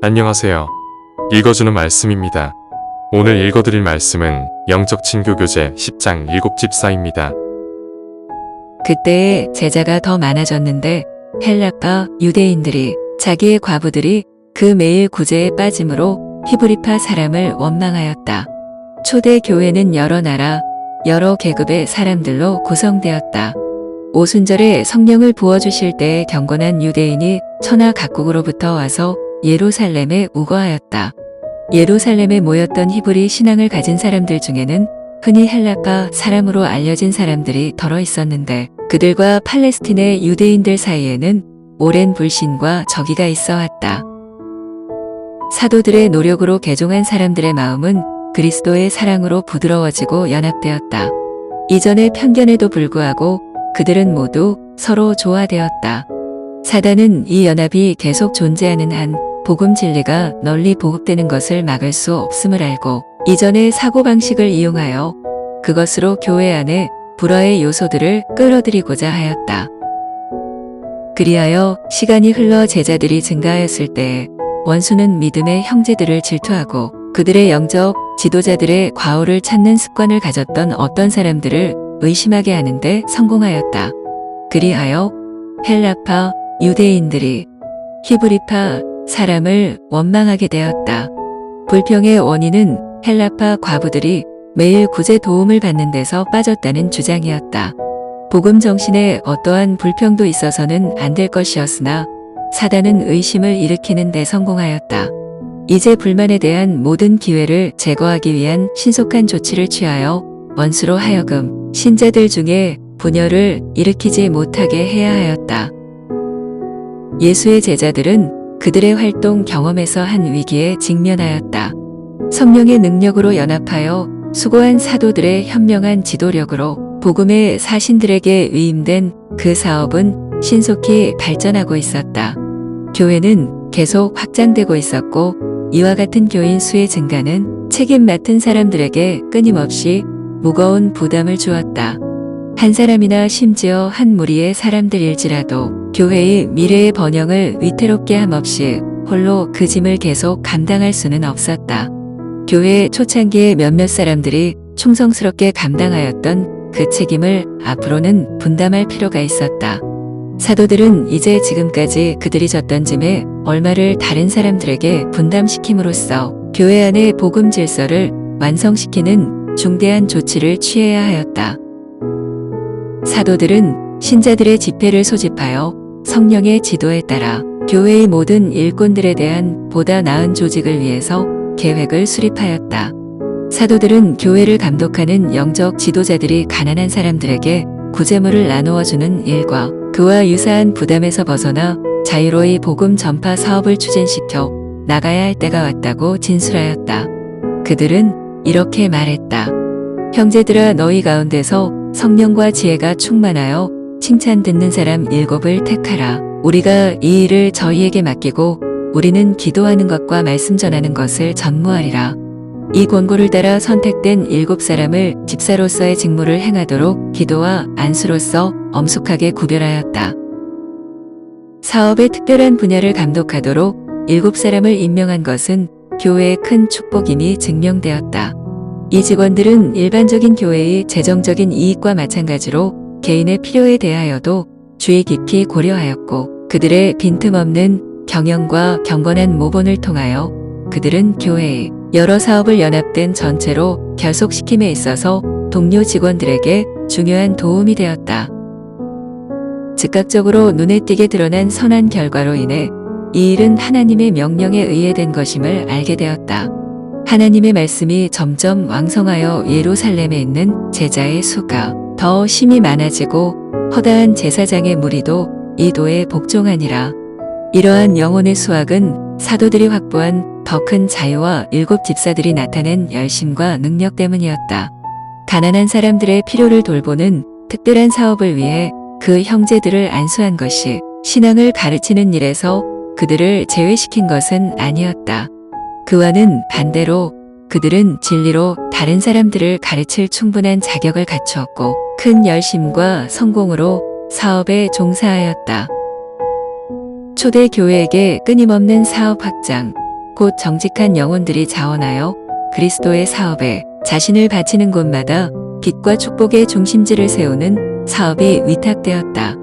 안녕하세요. 읽어주는 말씀입니다. 오늘 읽어드릴 말씀은 영적 친교 교재 10장 7집사입니다. 그때에 제자가 더 많아졌는데 헬라파 유대인들이 자기의 과부들이 그 매일 구제에 빠짐으로 히브리파 사람을 원망하였다. 초대 교회는 여러 나라, 여러 계급의 사람들로 구성되었다. 오순절에 성령을 부어주실 때에 경건한 유대인이 천하 각국으로부터 와서 예루살렘에 우거하였다. 예루살렘에 모였던 히브리 신앙을 가진 사람들 중에는 흔히 헬라파 사람으로 알려진 사람들이 덜어 있었는데 그들과 팔레스틴의 유대인들 사이에는 오랜 불신과 적의가 있어 왔다. 사도들의 노력으로 개종한 사람들의 마음은 그리스도의 사랑으로 부드러워지고 연합되었다. 이전의 편견에도 불구하고 그들은 모두 서로 조화되었다. 사단은 이 연합이 계속 존재하는 한 복음 진리가 널리 보급되는 것을 막을 수 없음을 알고 이전의 사고방식을 이용하여 그것으로 교회 안에 불화의 요소들을 끌어들이고자 하였다. 그리하여 시간이 흘러 제자들이 증가하였을 때에 원수는 믿음의 형제들을 질투하고 그들의 영적 지도자들의 과오를 찾는 습관을 가졌던 어떤 사람들을 의심하게 하는데 성공하였다. 그리하여 헬라파 유대인들이 히브리파 사람을 원망하게 되었다. 불평의 원인은 헬라파 과부들이 매일 구제 도움을 받는 데서 빠졌다는 주장이었다. 복음 정신에 어떠한 불평도 있어서는 안 될 것이었으나 사단은 의심을 일으키는 데 성공하였다. 이제 불만에 대한 모든 기회를 제거하기 위한 신속한 조치를 취하여 원수로 하여금 신자들 중에 분열을 일으키지 못하게 해야 하였다. 예수의 제자들은 그들의 활동 경험에서 한 위기에 직면하였다. 성령의 능력으로 연합하여 수고한 사도들의 현명한 지도력으로 복음의 사신들에게 위임된 그 사업은 신속히 발전하고 있었다. 교회는 계속 확장되고 있었고 이와 같은 교인 수의 증가는 책임 맡은 사람들에게 끊임없이 무거운 부담을 주었다. 한 사람이나 심지어 한 무리의 사람들일지라도 교회의 미래의 번영을 위태롭게 함없이 홀로 그 짐을 계속 감당할 수는 없었다. 교회 초창기에 몇몇 사람들이 충성스럽게 감당하였던 그 책임을 앞으로는 분담할 필요가 있었다. 사도들은 이제 지금까지 그들이 졌던 짐에 얼마를 다른 사람들에게 분담시킴으로써 교회 안의 복음 질서를 완성시키는 중대한 조치를 취해야 하였다. 사도들은 신자들의 집회를 소집하여 성령의 지도에 따라 교회의 모든 일꾼들에 대한 보다 나은 조직을 위해서 계획을 수립하였다. 사도들은 교회를 감독하는 영적 지도자들이 가난한 사람들에게 구제물을 나누어주는 일과 그와 유사한 부담에서 벗어나 자유로이 복음 전파 사업을 추진시켜 나가야 할 때가 왔다고 진술하였다. 그들은 이렇게 말했다. 형제들아, 너희 가운데서 성령과 지혜가 충만하여 칭찬 듣는 사람 7을 택하라. 우리가 이 일을 저희에게 맡기고 우리는 기도하는 것과 말씀 전하는 것을 전무하리라. 이 권고를 따라 선택된 7사람을 집사로서의 직무를 행하도록 기도와 안수로서 엄숙하게 구별하였다. 사업의 특별한 분야를 감독하도록 7사람을 임명한 것은 교회의 큰 축복임이 증명되었다. 이 직원들은 일반적인 교회의 재정적인 이익과 마찬가지로 개인의 필요에 대하여도 주의 깊이 고려하였고 그들의 빈틈없는 경영과 경건한 모본을 통하여 그들은 교회의 여러 사업을 연합된 전체로 결속시킴에 있어서 동료 직원들에게 중요한 도움이 되었다. 즉각적으로 눈에 띄게 드러난 선한 결과로 인해 이 일은 하나님의 명령에 의해 된 것임을 알게 되었다. 하나님의 말씀이 점점 왕성하여 예루살렘에 있는 제자의 수가 더 심히 많아지고 허다한 제사장의 무리도 이 도에 복종하니라. 이러한 영혼의 수확은 사도들이 확보한 더 큰 자유와 7집사들이 나타낸 열심과 능력 때문이었다. 가난한 사람들의 필요를 돌보는 특별한 사업을 위해 그 형제들을 안수한 것이 신앙을 가르치는 일에서 그들을 제외시킨 것은 아니었다. 그와는 반대로 그들은 진리로 다른 사람들을 가르칠 충분한 자격을 갖추었고 큰 열심과 성공으로 사업에 종사하였다. 초대 교회에게 끊임없는 사업 확장, 곧 정직한 영혼들이 자원하여 그리스도의 사업에 자신을 바치는 곳마다 빛과 축복의 중심지를 세우는 사업이 위탁되었다.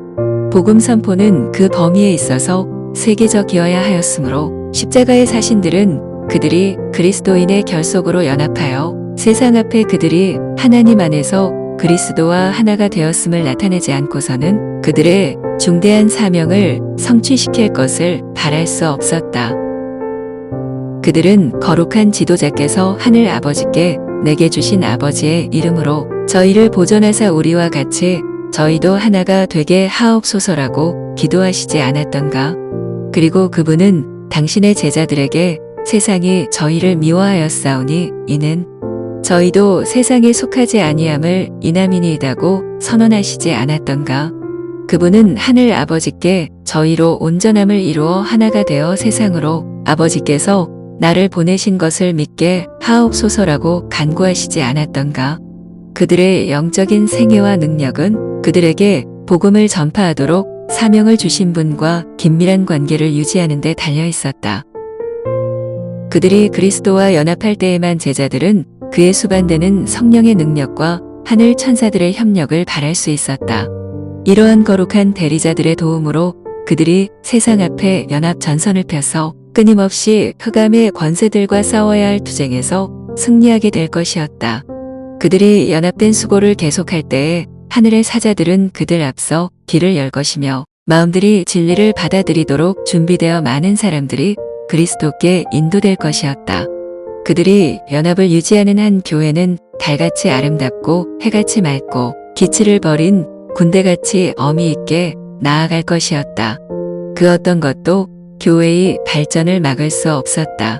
복음 선포는 그 범위에 있어서 세계적이어야 하였으므로 십자가의 사신들은 그들이 그리스도인의 결속으로 연합하여 세상 앞에 그들이 하나님 안에서 그리스도와 하나가 되었음을 나타내지 않고서는 그들의 중대한 사명을 성취시킬 것을 바랄 수 없었다. 그들은 거룩한 지도자께서 하늘 아버지께 내게 주신 아버지의 이름으로 저희를 보존하사 우리와 같이 저희도 하나가 되게 하옵소서라고 기도하시지 않았던가? 그리고 그분은 당신의 제자들에게 세상이 저희를 미워하였사오니 이는 저희도 세상에 속하지 아니함을 이남이니이다고 선언하시지 않았던가? 그분은 하늘 아버지께 저희로 온전함을 이루어 하나가 되어 세상으로 아버지께서 나를 보내신 것을 믿게 하옵소서라고 간구하시지 않았던가? 그들의 영적인 생애와 능력은 그들에게 복음을 전파하도록 사명을 주신 분과 긴밀한 관계를 유지하는 데 달려 있었다. 그들이 그리스도와 연합할 때에만 제자들은 그의 수반되는 성령의 능력과 하늘 천사들의 협력을 바랄 수 있었다. 이러한 거룩한 대리자들의 도움으로 그들이 세상 앞에 연합 전선을 펴서 끊임없이 흑암의 권세들과 싸워야 할 투쟁에서 승리하게 될 것이었다. 그들이 연합된 수고를 계속할 때에 하늘의 사자들은 그들 앞서 길을 열 것이며 마음들이 진리를 받아들이도록 준비되어 많은 사람들이 그리스도께 인도될 것이었다. 그들이 연합을 유지하는 한 교회는 달같이 아름답고 해같이 맑고 기치를 버린 군대같이 어미 있게 나아갈 것이었다. 그 어떤 것도 교회의 발전을 막을 수 없었다.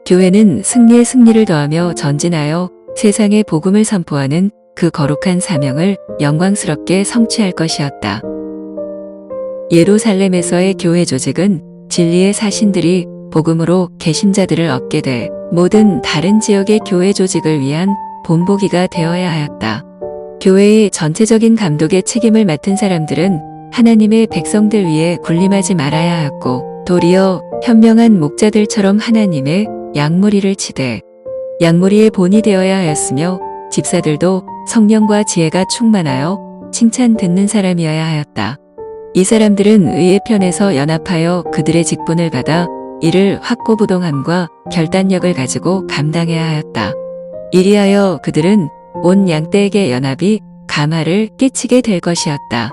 교회는 승리에 승리를 더하며 전진하여 세상에 복음을 선포하는 그 거룩한 사명을 영광스럽게 성취할 것이었다. 예루살렘에서의 교회 조직은 진리의 사신들이 복음으로 개신자들을 얻게 돼 모든 다른 지역의 교회 조직을 위한 본보기가 되어야 하였다. 교회의 전체적인 감독의 책임을 맡은 사람들은 하나님의 백성들 위에 군림하지 말아야 하였고 도리어 현명한 목자들처럼 하나님의 양무리를 치되 양무리의 본이 되어야 하였으며 집사들도 성령과 지혜가 충만하여 칭찬 듣는 사람이어야 하였다. 이 사람들은 의의 편에서 연합하여 그들의 직분을 받아 이를 확고부동함과 결단력을 가지고 감당해야 하였다. 이리하여 그들은 온 양떼에게 연합이 감화를 끼치게 될 것이었다.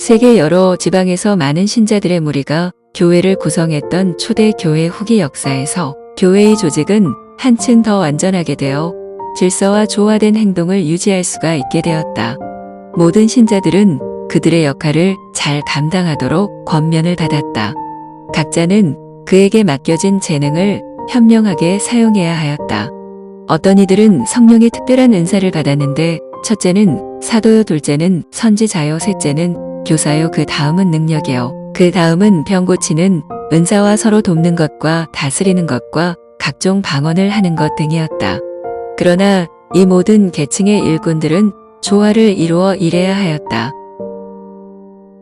세계 여러 지방에서 많은 신자들의 무리가 교회를 구성했던 초대 교회 후기 역사에서 교회의 조직은 한층 더 완전하게 되어 질서와 조화된 행동을 유지할 수가 있게 되었다. 모든 신자들은 그들의 역할을 잘 감당하도록 권면을 받았다. 각자는 그에게 맡겨진 재능을 현명하게 사용해야 하였다. 어떤 이들은 성령의 특별한 은사를 받았는데 첫째는 사도요, 둘째는 선지자요, 셋째는 교사요, 그 다음은 능력이요, 그 다음은 병 고치는 은사와 서로 돕는 것과 다스리는 것과 각종 방언을 하는 것 등이었다. 그러나 이 모든 계층의 일꾼들은 조화를 이루어 일해야 하였다.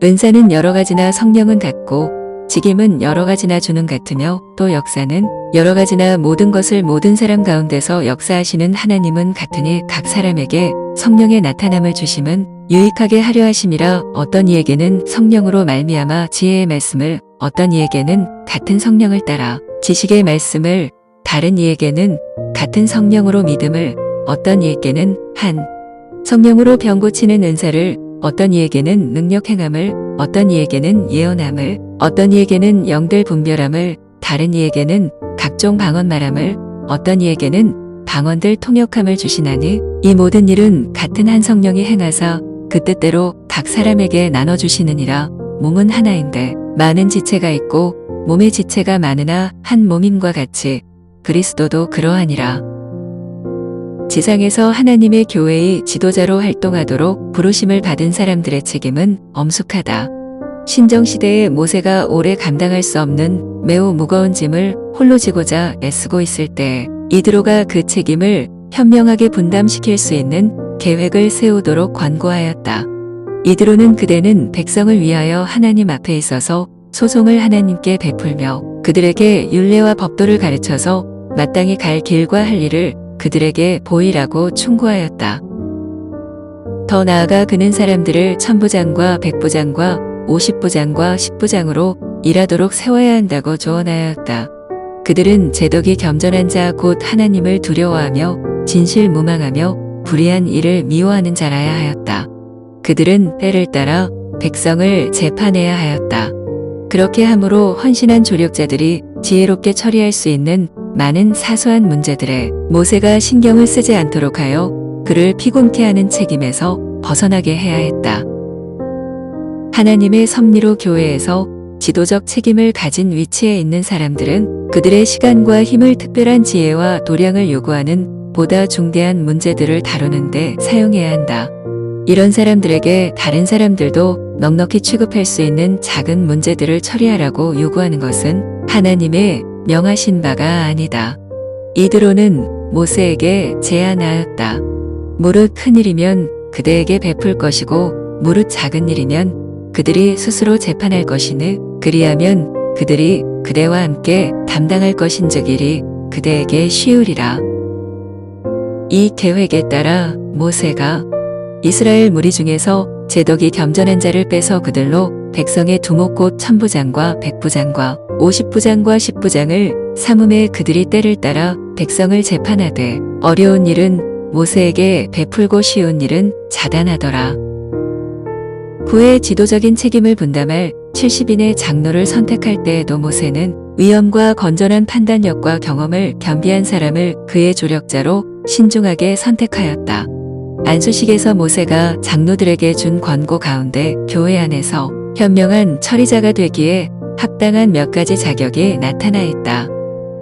은사는 여러 가지나 성령은 같고 직임은 여러 가지나 주는 같으며 또 역사는 여러 가지나 모든 것을 모든 사람 가운데서 역사하시는 하나님은 같으니 각 사람에게 성령의 나타남을 주심은 유익하게 하려 하심이라. 어떤 이에게는 성령으로 말미암아 지혜의 말씀을, 어떤 이에게는 같은 성령을 따라 지식의 말씀을, 다른 이에게는 같은 성령으로 믿음을, 어떤 이에게는 한 성령으로 병 고치는 은사를, 어떤 이에게는 능력 행함을, 어떤 이에게는 예언함을, 어떤 이에게는 영들 분별함을, 다른 이에게는 각종 방언 말함을, 어떤 이에게는 방언들 통역함을 주시나니 이 모든 일은 같은 한 성령이 행하사 그 뜻대로 각 사람에게 나눠주시느니라. 몸은 하나인데 많은 지체가 있고 몸의 지체가 많으나 한 몸임과 같이 그리스도도 그러하니라. 지상에서 하나님의 교회의 지도자로 활동하도록 부르심을 받은 사람들의 책임은 엄숙하다. 신정시대의 모세가 오래 감당할 수 없는 매우 무거운 짐을 홀로 지고자 애쓰고 있을 때 이드로가 그 책임을 현명하게 분담시킬 수 있는 계획을 세우도록 권고하였다. 이드로는 그대는 백성을 위하여 하나님 앞에 있어서 소송을 하나님께 베풀며 그들에게 율례와 법도를 가르쳐서 마땅히 갈 길과 할 일을 그들에게 보이라고 충고하였다. 더 나아가 그는 사람들을 천부장과 백부장과 50부장과 10부장으로 일하도록 세워야 한다고 조언하였다. 그들은 제덕이 겸전한 자 곧 하나님을 두려워하며 진실무망하며 불의한 일을 미워하는 자라야 하였다. 그들은 때를 따라 백성을 재판해야 하였다. 그렇게 함으로 헌신한 조력자들이 지혜롭게 처리할 수 있는 많은 사소한 문제들에 모세가 신경을 쓰지 않도록 하여 그를 피곤케 하는 책임에서 벗어나게 해야 했다. 하나님의 섭리로 교회에서 지도적 책임을 가진 위치에 있는 사람들은 그들의 시간과 힘을 특별한 지혜와 도량을 요구하는 보다 중대한 문제들을 다루는데 사용해야 한다. 이런 사람들에게 다른 사람들도 넉넉히 취급할 수 있는 작은 문제들을 처리하라고 요구하는 것은 하나님의 명하신 바가 아니다. 이드로는 모세에게 제안하였다. 무릇 큰 일이면 그대에게 베풀 것이고 무릇 작은 일이면 그들이 스스로 재판할 것이니 그리하면 그들이 그대와 함께 담당할 것인즉 일이 그대에게 쉬우리라. 이 계획에 따라 모세가 이스라엘 무리 중에서 제덕이 겸전한 자를 빼서 그들로 백성의 두목 곧 천부장과 백부장과 50부장과 10부장을 삼음에 그들이 때를 따라 백성을 재판하되 어려운 일은 모세에게 베풀고 쉬운 일은 자단하더라. 구의 지도적인 책임을 분담할 70인의 장로를 선택할 때에도 모세는 위엄과 건전한 판단력과 경험을 겸비한 사람을 그의 조력자로 신중하게 선택하였다. 안수식에서 모세가 장로들에게 준 권고 가운데 교회 안에서 현명한 처리자가 되기에 합당한 몇 가지 자격이 나타나 있다.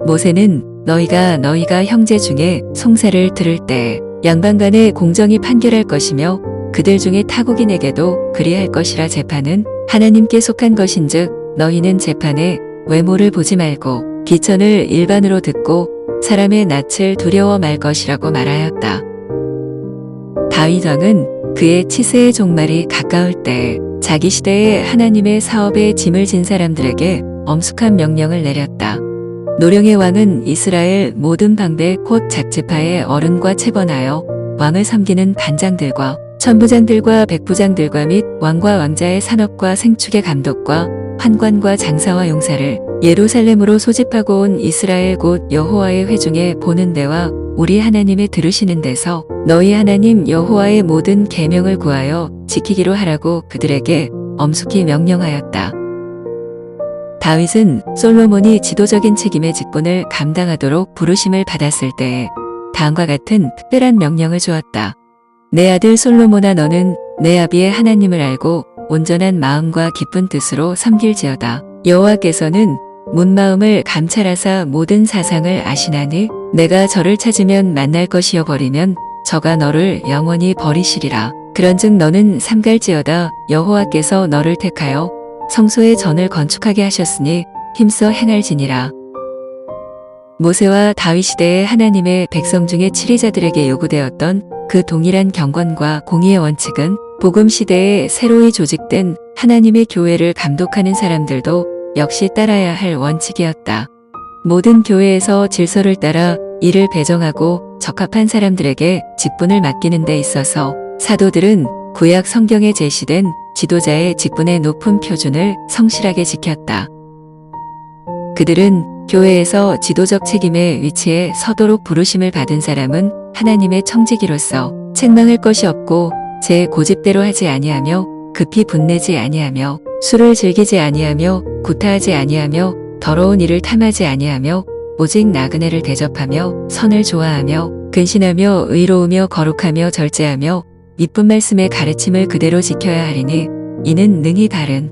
모세는 너희가 형제 중에 송사를 들을 때 양반 간에 공정히 판결할 것이며 그들 중에 타국인에게도 그리할 것이라. 재판은 하나님께 속한 것인즉 너희는 재판에 외모를 보지 말고 기천을 일반으로 듣고 사람의 낯을 두려워 말 것이라고 말하였다. 다윗 왕은 그의 치세의 종말이 가까울 때 자기 시대에 하나님의 사업에 짐을 진 사람들에게 엄숙한 명령을 내렸다. 노령의 왕은 이스라엘 모든 방배 곧 작지파의 어른과 체번하여 왕을 섬기는 반장들과 천부장들과 백부장들과 및 왕과 왕자의 산업과 생축의 감독과 판관과 장사와 용사를 예루살렘으로 소집하고 온 이스라엘 곧 여호와의 회중에 보는 데와 우리 하나님의 들으시는 데서 너희 하나님 여호와의 모든 계명을 구하여 지키기로 하라고 그들에게 엄숙히 명령하였다. 다윗은 솔로몬이 지도적인 책임의 직분을 감당하도록 부르심을 받았을 때에 다음과 같은 특별한 명령을 주었다. 내 아들 솔로몬아, 너는 내 아비의 하나님을 알고 온전한 마음과 기쁜 뜻으로 섬길지어다. 여호와께서는 문마음을 감찰하사 모든 사상을 아시나니 내가 저를 찾으면 만날 것이여 버리면 저가 너를 영원히 버리시리라. 그런즉 너는 삼갈지어다. 여호와께서 너를 택하여 성소의 전을 건축하게 하셨으니 힘써 행할지니라. 모세와 다윗 시대의 하나님의 백성 중에 치리자들에게 요구되었던 그 동일한 경건과 공의의 원칙은 복음 시대에 새로이 조직된 하나님의 교회를 감독하는 사람들도 역시 따라야 할 원칙이었다. 모든 교회에서 질서를 따라 이를 배정하고 적합한 사람들에게 직분을 맡기는 데 있어서 사도들은 구약 성경에 제시된 지도자의 직분의 높은 표준을 성실하게 지켰다. 그들은 교회에서 지도적 책임의 위치에 서도록 부르심을 받은 사람은 하나님의 청지기로서 책망할 것이 없고 제 고집대로 하지 아니하며 급히 분내지 아니하며 술을 즐기지 아니하며 구타하지 아니하며 더러운 일을 탐하지 아니하며 오직 나그네를 대접하며 선을 좋아하며 근신하며 의로우며 거룩하며 절제하며 이쁜 말씀의 가르침을 그대로 지켜야 하리니 이는 능히 바른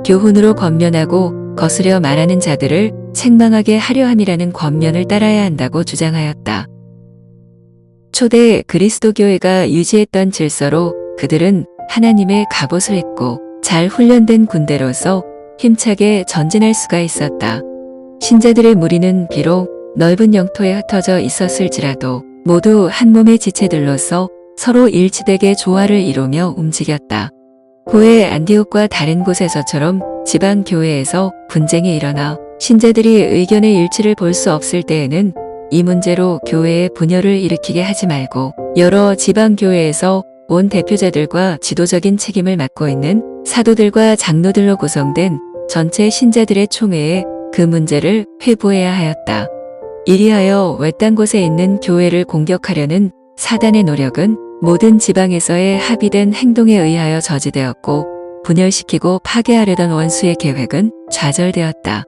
교훈으로 권면하고 거스려 말하는 자들을 책망하게 하려 함이라는 권면을 따라야 한다고 주장하였다. 초대 그리스도교회가 유지했던 질서로 그들은 하나님의 갑옷을 입고 잘 훈련된 군대로서 힘차게 전진할 수가 있었다. 신자들의 무리는 비록 넓은 영토에 흩어져 있었을지라도 모두 한 몸의 지체들로서 서로 일치되게 조화를 이루며 움직였다. 후에 안디옥과 다른 곳에서처럼 지방 교회에서 분쟁이 일어나 신자들이 의견의 일치를 볼 수 없을 때에는 이 문제로 교회에 분열을 일으키게 하지 말고 여러 지방교회에서 온 대표자들과 지도적인 책임을 맡고 있는 사도들과 장로들로 구성된 전체 신자들의 총회에 그 문제를 회부해야 하였다. 이리하여 외딴 곳에 있는 교회를 공격하려는 사단의 노력은 모든 지방에서의 합의된 행동에 의하여 저지되었고 분열시키고 파괴하려던 원수의 계획은 좌절되었다.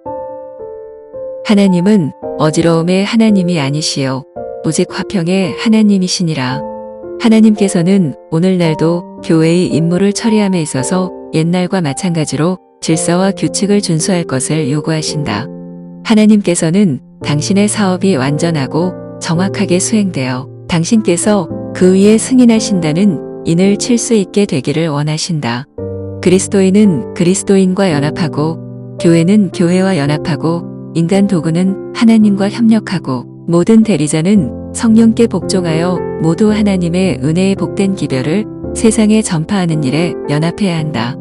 하나님은 어지러움의 하나님이 아니시요 오직 화평의 하나님이시니라. 하나님께서는 오늘날도 교회의 임무를 처리함에 있어서 옛날과 마찬가지로 질서와 규칙을 준수할 것을 요구하신다. 하나님께서는 당신의 사업이 완전하고 정확하게 수행되어 당신께서 그 위에 승인하신다는 인을 칠 수 있게 되기를 원하신다. 그리스도인은 그리스도인과 연합하고 교회는 교회와 연합하고 인간 도구는 하나님과 협력하고 모든 대리자는 성령께 복종하여 모두 하나님의 은혜의 복된 기별을 세상에 전파하는 일에 연합해야 한다.